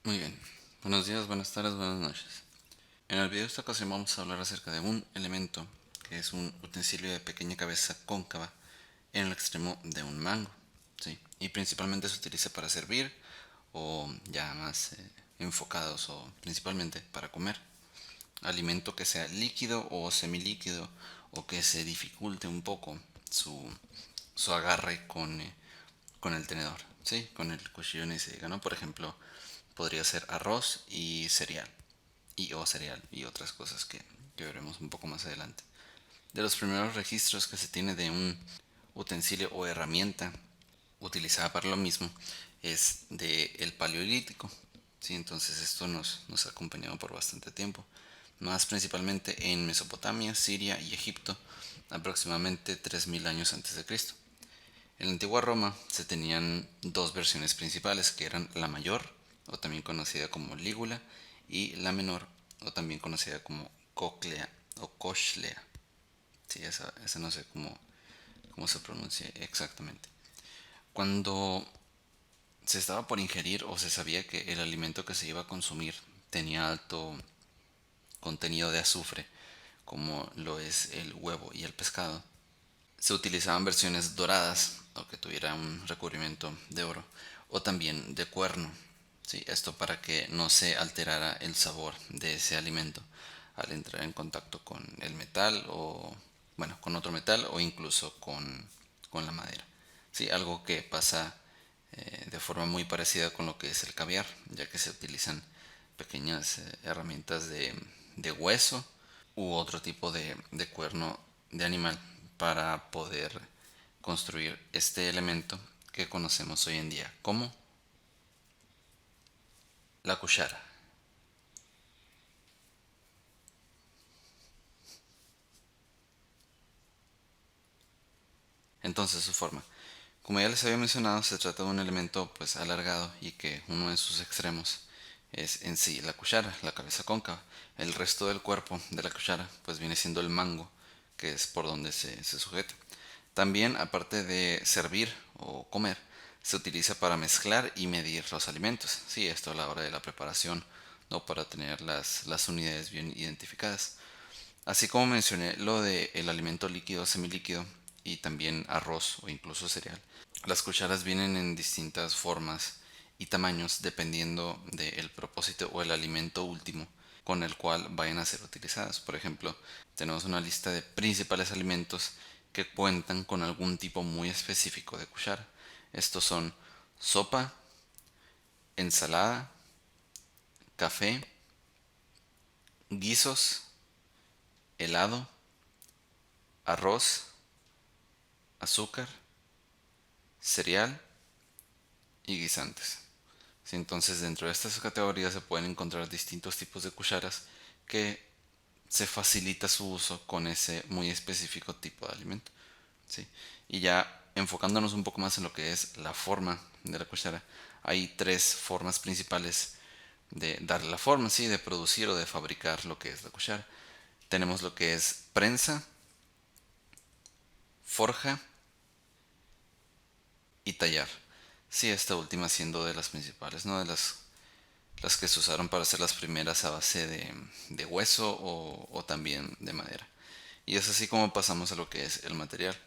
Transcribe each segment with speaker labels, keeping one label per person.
Speaker 1: Muy bien. Buenos días, buenas tardes, buenas noches. En el video de esta ocasión vamos a hablar acerca de un elemento que es un utensilio de pequeña cabeza cóncava en el extremo de un mango. ¿Sí? Y principalmente se utiliza para servir o ya más enfocados o principalmente para comer. Alimento que sea líquido o semilíquido o que se dificulte un poco su, su agarre con el tenedor, ¿sí? Con el cuchillo ni se diga, ¿no? Por ejemplo, podría ser arroz y cereal, o cereal y otras cosas que veremos un poco más adelante. De los primeros registros que se tiene de un utensilio o herramienta utilizada para lo mismo es del Paleolítico. ¿Sí? Entonces esto nos ha acompañado por bastante tiempo, más principalmente en Mesopotamia, Siria y Egipto, aproximadamente 3000 años antes de Cristo. En la antigua Roma se tenían dos versiones principales, que eran la mayor, o también conocida como lígula, y la menor, o también conocida como cóclea o cochlea. Sí, esa no sé cómo se pronuncia exactamente. Cuando se estaba por ingerir o se sabía que el alimento que se iba a consumir tenía alto contenido de azufre, como lo es el huevo y el pescado, se utilizaban versiones doradas o que tuviera un recubrimiento de oro o también de cuerno. ¿Sí? Esto para que no se alterara el sabor de ese alimento al entrar en contacto con el metal o bueno, con otro metal o incluso con la madera. ¿Sí? Algo que pasa de forma muy parecida con lo que es el caviar, ya que se utilizan pequeñas herramientas de hueso u otro tipo de cuerno de animal para poder construir este elemento que conocemos hoy en día como la cuchara. Entonces su forma. Como ya les había mencionado, se trata de un elemento pues alargado y que uno de sus extremos es en sí la cuchara, la cabeza cóncava. El resto del cuerpo de la cuchara pues viene siendo el mango, que es por donde se sujeta. También, aparte de servir o comer, se utiliza para mezclar y medir los alimentos. Sí, esto a la hora de la preparación, no para tener las unidades bien identificadas. Así como mencioné lo de el alimento líquido o semilíquido y también arroz o incluso cereal. Las cucharas vienen en distintas formas y tamaños dependiendo del propósito o el alimento último con el cual vayan a ser utilizadas. Por ejemplo, tenemos una lista de principales alimentos que cuentan con algún tipo muy específico de cuchara. Estos son sopa, ensalada, café, guisos, helado, arroz, azúcar, cereal y guisantes. Sí, entonces dentro de estas categorías se pueden encontrar distintos tipos de cucharas que se facilita su uso con ese muy específico tipo de alimento. ¿Sí? Y ya enfocándonos un poco más en lo que es la forma de la cuchara, hay tres formas principales de darle la forma, ¿sí? De producir o de fabricar lo que es la cuchara. Tenemos lo que es prensa, forja y tallar. Sí, esta última siendo de las principales, ¿no? De las que se usaron para hacer las primeras a base de hueso o también de madera. Y es así como pasamos a lo que es el material.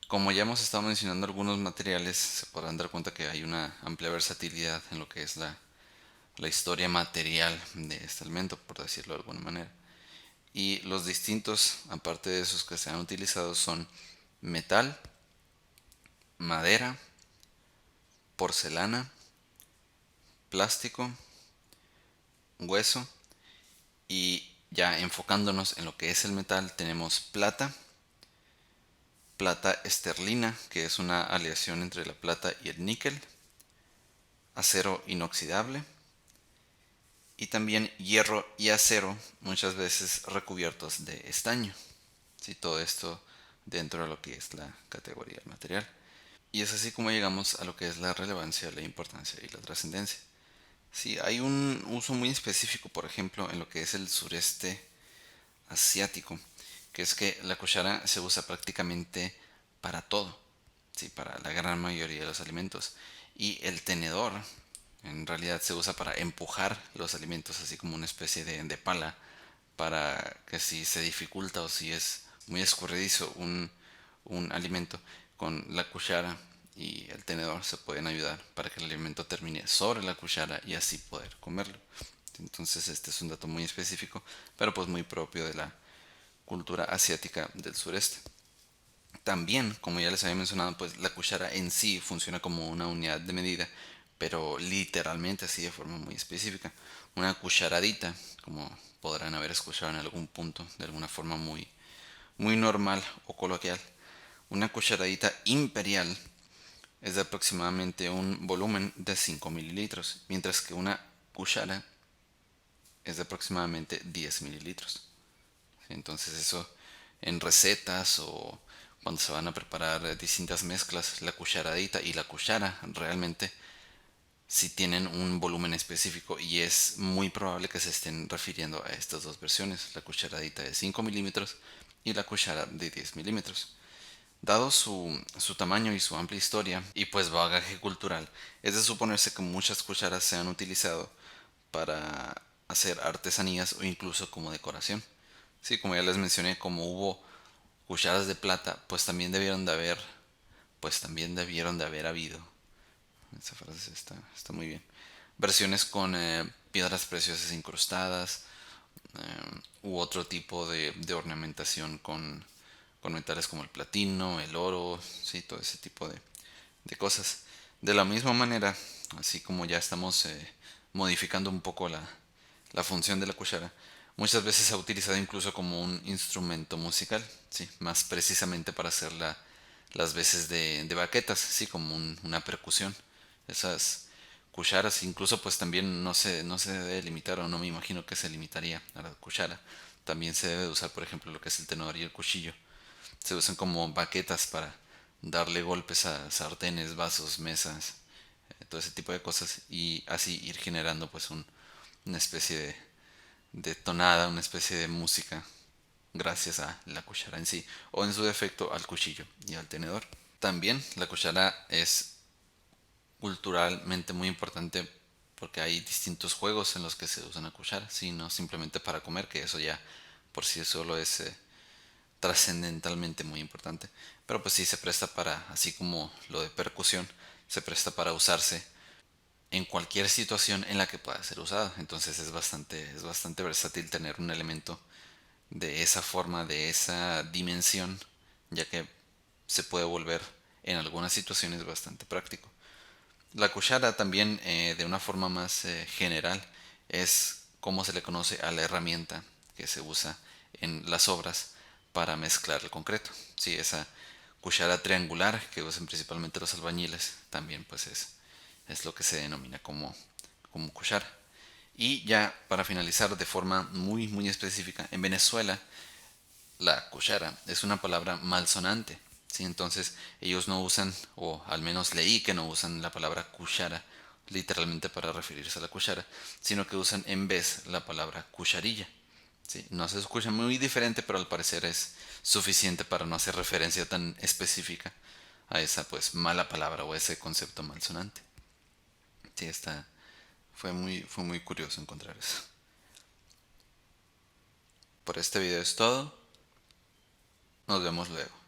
Speaker 1: Como ya hemos estado mencionando algunos materiales, se podrán dar cuenta que hay una amplia versatilidad en lo que es la historia material de este alimento, por decirlo de alguna manera. Y los distintos, aparte de esos que se han utilizado, son metal, madera, porcelana, plástico, hueso y ya enfocándonos en lo que es el metal tenemos plata, plata esterlina, que es una aleación entre la plata y el níquel, acero inoxidable y también hierro y acero, muchas veces recubiertos de estaño. Sí, todo esto dentro de lo que es la categoría del material. Y es así como llegamos a lo que es la relevancia, la importancia y la trascendencia. Sí, hay un uso muy específico, por ejemplo, en lo que es el sureste asiático, que es que la cuchara se usa prácticamente para todo, sí, para la gran mayoría de los alimentos. Y el tenedor, En realidad se usa para empujar los alimentos, así como una especie de pala, para que si se dificulta o si es muy escurridizo un alimento, con la cuchara y el tenedor se pueden ayudar para que el alimento termine sobre la cuchara y así poder comerlo. Entonces este es un dato muy específico, pero pues muy propio de la cultura asiática del sureste. También, como ya les había mencionado, pues la cuchara en sí funciona como una unidad de medida, pero literalmente así de forma muy específica. Una cucharadita, como podrán haber escuchado en algún punto, de alguna forma muy normal o coloquial. Una cucharadita imperial es de aproximadamente un volumen de 5 mililitros, mientras que una cuchara es de aproximadamente 10 mililitros. Entonces eso en recetas o cuando se van a preparar distintas mezclas, la cucharadita y la cuchara realmente sí tienen un volumen específico y es muy probable que se estén refiriendo a estas dos versiones, la cucharadita de 5 milímetros y la cuchara de 10 milímetros. Dado su tamaño y su amplia historia y pues bagaje cultural, es de suponerse que muchas cucharas se han utilizado para hacer artesanías o incluso como decoración. Sí, como ya les mencioné, como hubo cucharas de plata, pues también debieron de haber habido. Esa frase está muy bien. Versiones con piedras preciosas incrustadas u otro tipo de ornamentación con metales como el platino, el oro, sí, todo ese tipo de cosas. De la misma manera, así como ya estamos modificando un poco la función de la cuchara, muchas veces se ha utilizado incluso como un instrumento musical, sí, más precisamente para hacer las veces de baquetas, sí, como una percusión. Esas cucharas, incluso pues también no se debe limitar, o no me imagino que se limitaría a la cuchara. También se debe usar, por ejemplo, lo que es el tenedor y el cuchillo. Se usan como baquetas para darle golpes a sartenes, vasos, mesas, todo ese tipo de cosas y así ir generando pues una especie de tonada, una especie de música gracias a la cuchara en sí o en su defecto al cuchillo y al tenedor. También la cuchara es culturalmente muy importante porque hay distintos juegos en los que se usa una cuchara, sí, no simplemente para comer, que eso ya por sí solo es trascendentalmente muy importante, pero pues sí se presta para, así como lo de percusión, se presta para usarse en cualquier situación en la que pueda ser usado. Entonces es bastante versátil tener un elemento de esa forma, de esa dimensión, ya que se puede volver en algunas situaciones bastante práctico. La cuchara también, de una forma más general, es como se le conoce a la herramienta que se usa en las obras para mezclar el concreto. Sí, esa cuchara triangular que usan principalmente los albañiles también pues es lo que se denomina como cuchara. Y ya para finalizar de forma muy específica, en Venezuela la cuchara es una palabra malsonante. ¿Sí? Entonces ellos no usan, o al menos leí que no usan la palabra cuchara literalmente para referirse a la cuchara, sino que usan en vez la palabra cucharilla. ¿Sí? No se escucha muy diferente, pero al parecer es suficiente para no hacer referencia tan específica a esa pues mala palabra o ese concepto malsonante. Sí, fue muy curioso encontrar eso. Por este video es todo. Nos vemos luego.